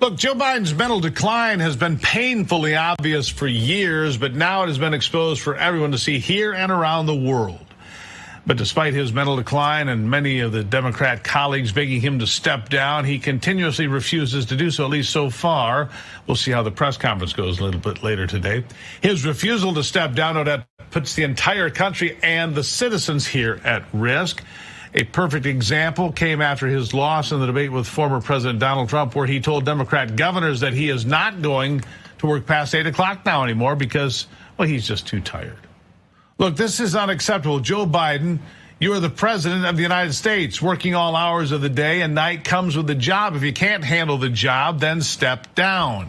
Look, Joe Biden's mental decline has been painfully obvious for years, but now it has been exposed for everyone to see here and around the world. But despite his mental decline and many of the Democrat colleagues begging him to step down, he continuously refuses to do so, at least so far. We'll see how the press conference goes a little bit later today. His refusal to step down, no doubt, puts the entire country and the citizens here at risk. A perfect example came after his loss in the debate with former President Donald Trump, where he told Democrat governors that he is not going to work past 8 o'clock now anymore because, well, he's just too tired. Look, this is unacceptable. Joe Biden, you are the president of the United States. Working all hours of the day and night comes with the job. If you can't handle the job, then step down.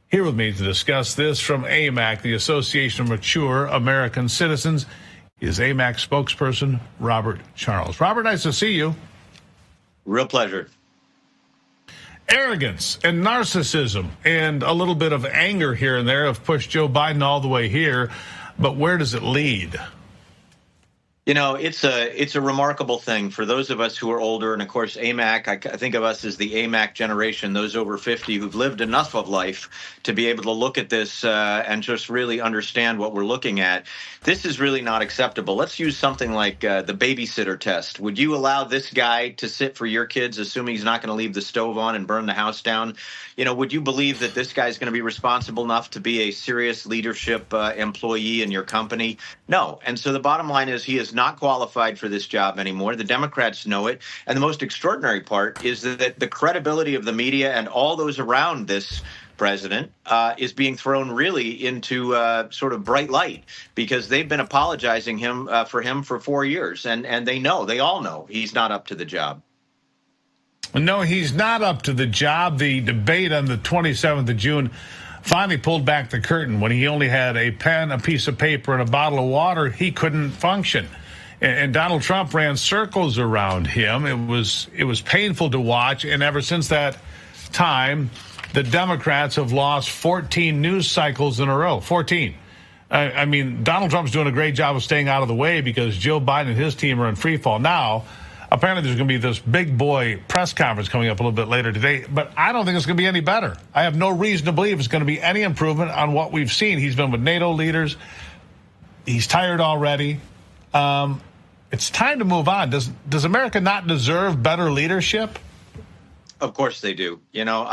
Here with me to discuss this from AMAC, the Association of Mature American Citizens, is AMAC spokesperson Robert Charles. Robert, nice to see you. Real pleasure. Arrogance and narcissism and a little bit of anger here and there have pushed Joe Biden all the way here. But where does it lead? You know, it's a remarkable thing for those of us who are older. And of course, AMAC, I think of us as the AMAC generation, those over 50 who've lived enough of life to be able to look at this and just really understand what we're looking at. This is really not acceptable. Let's use something like the babysitter test. Would you allow this guy to sit for your kids, assuming he's not going to leave the stove on and burn the house down? You know, would you believe that this guy's going to be responsible enough to be a serious leadership employee in your company? No. And so the bottom line is he is not qualified for this job anymore. The Democrats know it. And the most extraordinary part is that the credibility of the media and all those around this president is being thrown really into sort of bright light because they've been apologizing for him for 4 years. And they all know he's not up to the job. No, he's not up to the job. The debate on the 27th of June finally pulled back the curtain. When he only had a pen, a piece of paper, and a bottle of water, he couldn't function. And Donald Trump ran circles around him. It was painful to watch. And ever since that time, the Democrats have lost 14 news cycles in a row. 14. I mean, Donald Trump's doing a great job of staying out of the way because Joe Biden and his team are in free fall. Now, apparently there's going to be this big boy press conference coming up a little bit later today, but I don't think it's going to be any better. I have no reason to believe it's going to be any improvement on what we've seen. He's been with NATO leaders. He's tired already. It's time to move on. Does America not deserve better leadership? Of course they do. You know,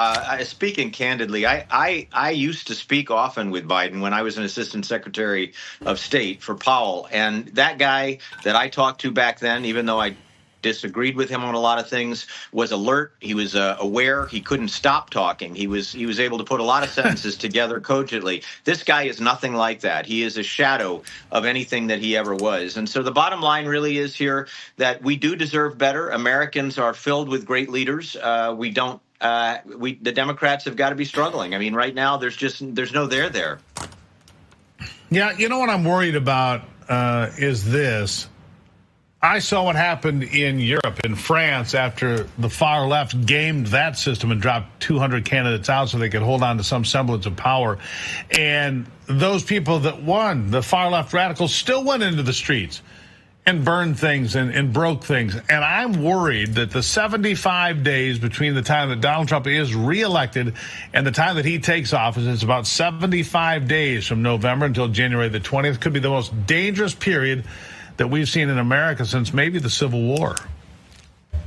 speaking candidly, I used to speak often with Biden when I was an assistant secretary of state for Powell. And that guy that I talked to back then, even though I disagreed with him on a lot of things, was alert. He was aware. He couldn't stop talking. He was able to put a lot of sentences together cogently. This guy is nothing like that. He is a shadow of anything that he ever was. And so the bottom line really is here that we do deserve better. Americans are filled with great leaders. The Democrats have got to be struggling. I mean, right now there's no there there. Yeah, you know what I'm worried about is this. I saw what happened in Europe, in France, after the far left gamed that system and dropped 200 candidates out so they could hold on to some semblance of power. And those people that won, the far left radicals, still went into the streets and burned things and broke things. And I'm worried that the 75 days between the time that Donald Trump is reelected and the time that he takes office, it's about 75 days from November until January the 20th, could be the most dangerous period that we've seen in America since maybe the Civil War.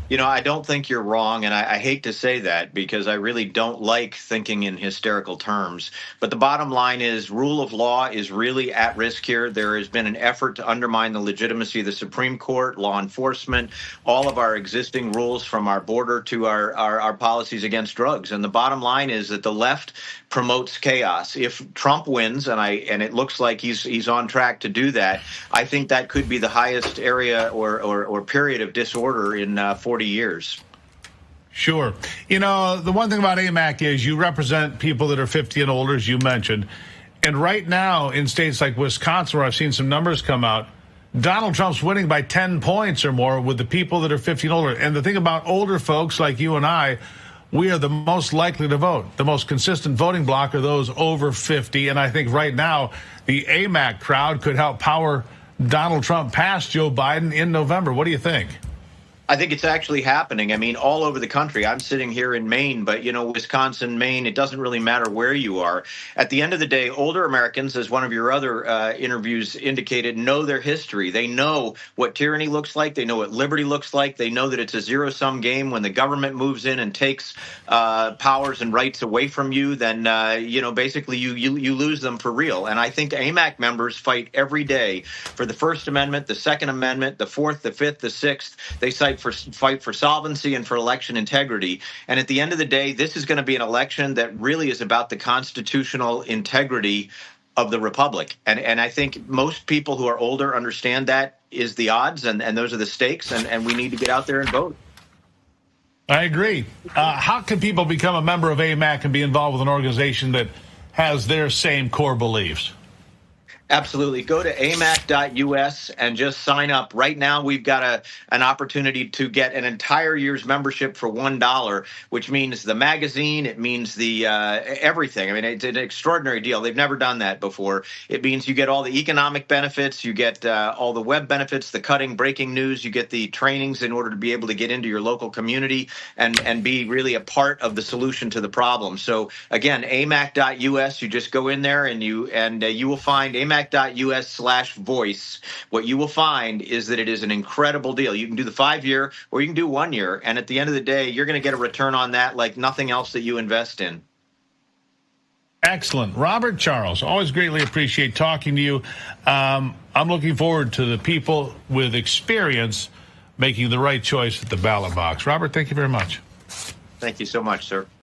You know, I don't think you're wrong, and I hate to say that because I really don't like thinking in hysterical terms. But the bottom line is rule of law is really at risk here. There has been an effort to undermine the legitimacy of the Supreme Court, law enforcement, all of our existing rules from our border to our policies against drugs. And the bottom line is that the left promotes chaos. If Trump wins, and it looks like he's on track to do that, I think that could be the highest area or period of disorder in 40 years. Sure. You know, the one thing about AMAC is you represent people that are 50 and older, as you mentioned. And right now in states like Wisconsin, where I've seen some numbers come out, Donald Trump's winning by 10 points or more with the people that are 50 and older. And the thing about older folks like you and I, we are the most likely to vote. The most consistent voting bloc are those over 50. And I think right now the AMAC crowd could help power Donald Trump past Joe Biden in November. What do you think? I think it's actually happening. I mean, all over the country. I'm sitting here in Maine, but, Wisconsin, Maine, it doesn't really matter where you are. At the end of the day, older Americans, as one of your other interviews indicated, know their history. They know what tyranny looks like. They know what liberty looks like. They know that it's a zero-sum game. When the government moves in and takes powers and rights away from you, then, basically you lose them for real. And I think AMAC members fight every day for the First Amendment, the Second Amendment, the Fourth, the Fifth, the Sixth. They fight for solvency and for election integrity. And at the end of the day, this is going to be an election that really is about the constitutional integrity of the republic. And I think most people who are older understand that is the odds, and those are the stakes, and we need to get out there and vote. I agree. How can people become a member of AMAC and be involved with an organization that has their same core beliefs? Absolutely. Go to amac.us and just sign up. Right now, we've got an opportunity to get an entire year's membership for $1, which means the magazine. It means the everything. I mean, it's an extraordinary deal. They've never done that before. It means you get all the economic benefits. You get all the web benefits, the cutting, breaking news. You get the trainings in order to be able to get into your local community and be really a part of the solution to the problem. So, again, amac.us. You just go in there and you will find amac.us/voice. What you will find is that it is an incredible deal. You can do the 5-year or you can do 1 year. And at the end of the day, you're going to get a return on that like nothing else that you invest in. Excellent. Robert Charles, always greatly appreciate talking to you. I'm looking forward to the people with experience making the right choice at the ballot box. Robert, thank you very much. Thank you so much, sir.